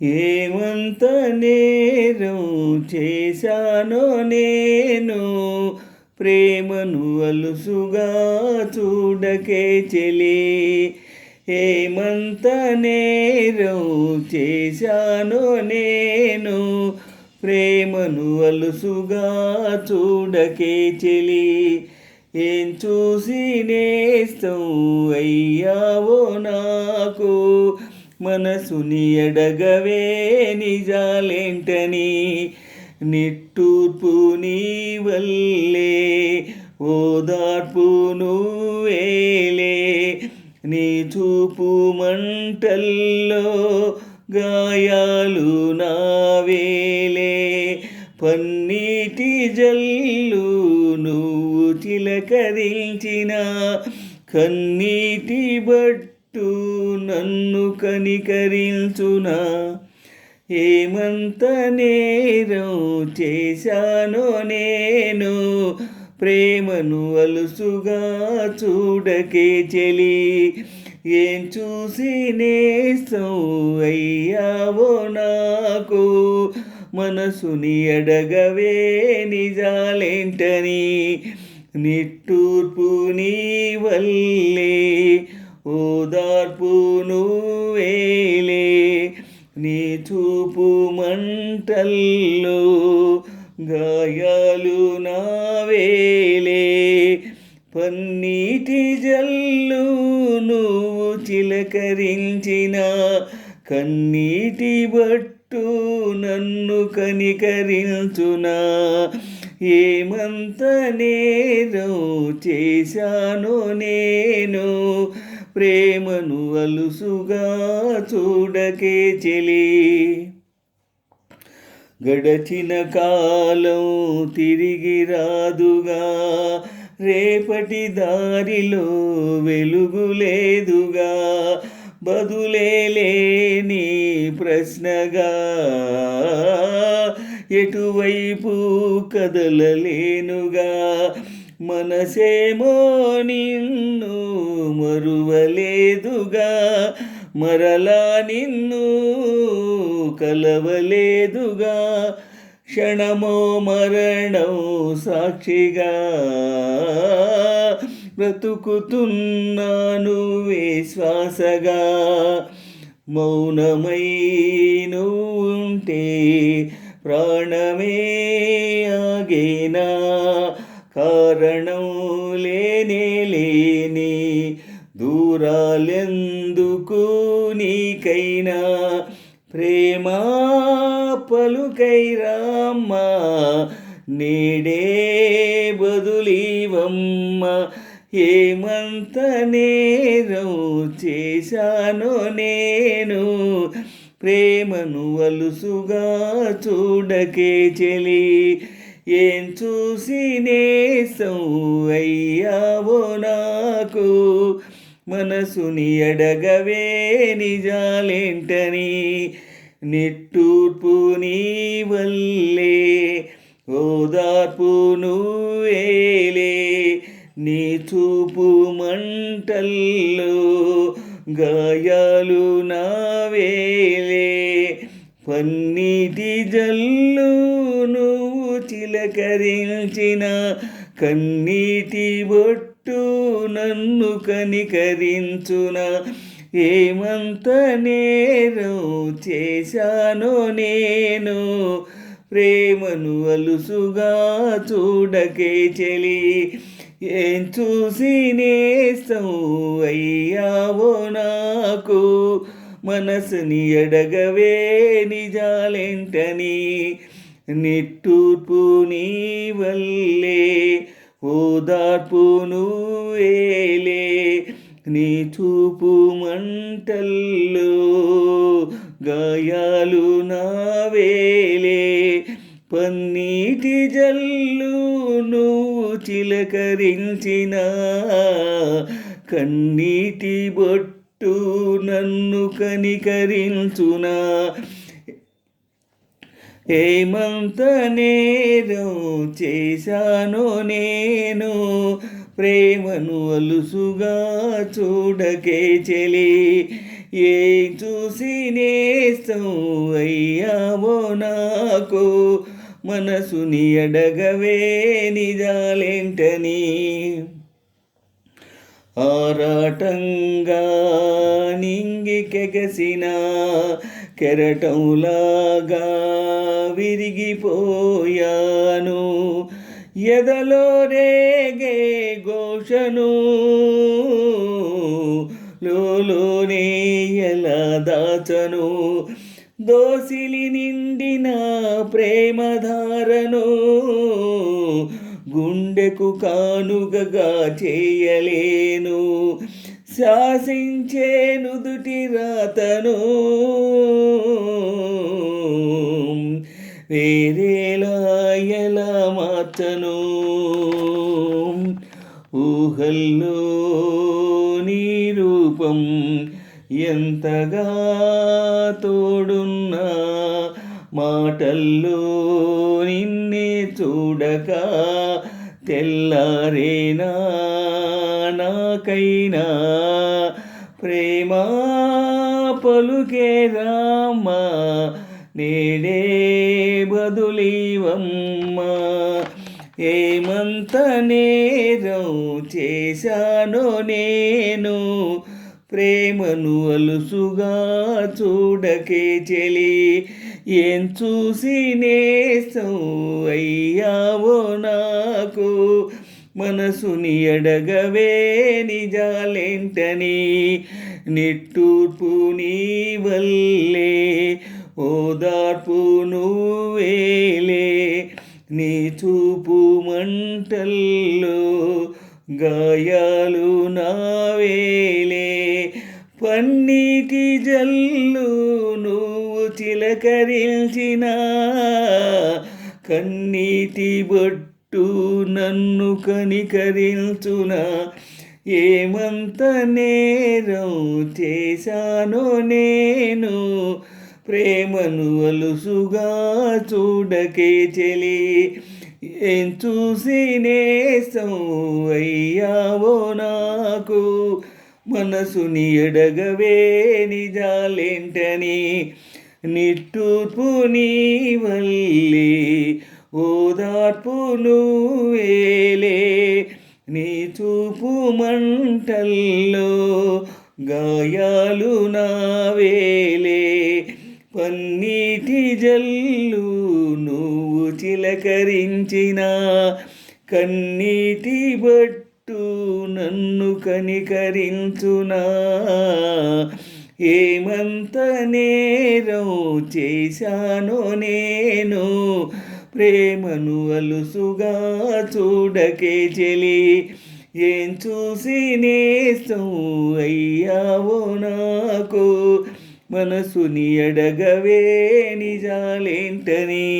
ఏమంత నేరం చేశానో నేను, ప్రేమను అలుసుగా చూడకే చెలి. ఏమంత నేరం చేశానో నేను, ప్రేమను అలుసుగా చూడకే చెలి. ఏం చూసి నేస్తం అయ్యావో నాకు, మనసుని ఎడగవే నిజాలేంటని. నిట్టూర్పు నీ వల్లే, ఓదార్పు నువ్వేలే. నీ చూపు మంటల్లో గాయాలు నావేలే. పన్నీటి జల్లు నువ్వు చిలకరించిన, కన్నీటి బట్టు నన్ను కనికరించునా. ఏమంత నేరం చేశానో నేను, ప్రేమను అలుసుగా చూడకే చెలి. ఏం చూసి నేస్తం అయ్యావో నాకు, మనసుని అడగవే నిజాలేంటని. నిట్టూర్పు నీ వల్లే, ఓదార్పు నువ్వేలే. నీ చూపు మంటల్లో గాయాలు నావేలే. పన్నీటి జల్లు నువ్వు చిలకరించిన, కన్నీటి బట్టు నన్ను కనికరించునా. ఏమంత నేరం చేశానో నేను, ప్రేమను అలుసుగా చూడకే చెలి. గడచిన కాలం తిరిగి రాదుగా, రేపటి దారిలో వెలుగు లేదుగా. బదులే లేని ప్రశ్నగా ఎటువైపు కదలలేనుగా. మనసేమో నిన్ను మరువలేదుగా, మరలా నిన్ను కలవలేదుగా. క్షణమో మరణం సాక్షిగా బ్రతుకుతున్నాను విశ్వాసగా. మౌనమై నువ్వుంటే ప్రాణమే ఆగేనా. కారణం లేనే లేని దూరాలెందుకు నీకైనా. ప్రేమా పలుకై రామ్మా, నేడే బదులీవమ్మ. ఏమంత నేరం చేశానో నేను, ప్రేమను అలుసుగా చూడకే చెలి. ఏం చూసి నేసం అయ్యావో నాకు, మనసుని అడగవే నిజాలేంటని. నిట్టూర్పు నీ వల్లే, ఓదార్పు నువ్వేలే. నీ చూపు మంటల్లో గాయాలు నావేలే. పన్నీటి జల్లు నువ్వు చిలకరించిన, కన్నీటి బొట్టు నన్ను కనికరించునా. ఏమంత నేరం చేశానో నేను, ప్రేమను అలుసుగా చూడకే చెలి. ఏం చూసి నేస్తం అయ్యావో నాకు, మనసుని అడగవే నిజాలేంటని. నిట్టూర్పు నీ వల్లే, ఓదార్పు నువ్వేలే. నీ చూపు మంటల్లో గాయాలు నావేలే. పన్నీటి జల్లు నువ్వు చిలకరించిన, కన్నీటి బొట్టు నన్ను కనికరించునా. ఏమంత నేరం చేశానో నేను, ప్రేమను అలుసుగా చూడకే చెలి. ఏ చూసి నేస్తం అయ్యావో నాకు, మనసుని అడగవే నిజాలేంటని. ఆరాటంగా నింగికెగసిన కెరటంలాగా విరిగిపోయాను, ఎదలో రేగే ఘోషను లోలోనే ఎలా దాచను, దోసిలి నిండిన ప్రేమధారను గుండెకు కానుగగా చేయలేను, శాసించే నుదుటి రాతను వేరేలా ఎలా మార్చను. ఊహల్లో నీ రూపం ఎంతగా తోడున్నా, మాటల్లో నిన్నే చూడక తెల్లారేనా నాకైనా, ప్రేమా పలుకే రామ్మా నేడే బదులివమ్మా. ఏమంత నేరం చేశానో నేను, ప్రేమను అలుసుగా చూడకే చెలి, ఏం చూసి నేస్తం అయ్యావో నాకు, మనసుని అడగవే నిజాలేంటని. నిట్టూర్పు నీ వల్లే ఓదార్పు నువ్వేలే, నీ చూపు మంటల్లో గాయాలు నావేలే, పన్నీటి జల్లు నువ్వు చిలకరించిన కన్నీటి బొట్టు నన్ను కనికరించునా. ఏమంత నేరం చేశానో నేను, ప్రేమను అలుసుగా చూడకే చెలి, ఏం చూసి నేస్తం అయ్యావో నాకు, మనసుని అడగవే నిజాలేంటని. నిట్టూర్పు నీ వల్లే ఓదార్పు నువ్వేలే, నీ చూపు మంటల్లో గాయాలు నావేలే, పన్నీటి జల్లు నువ్వు చిలకరించిన కన్నీటి బట్టు నన్ను కనికరించునా. ఏమంత నేరం చేశానో నేను, ప్రేమను అలుసుగా చూడకే చెలి, ఏం చూసి నేస్తం అయ్యావో నాకు, మనసుని అడగవే నిజాలేంటని.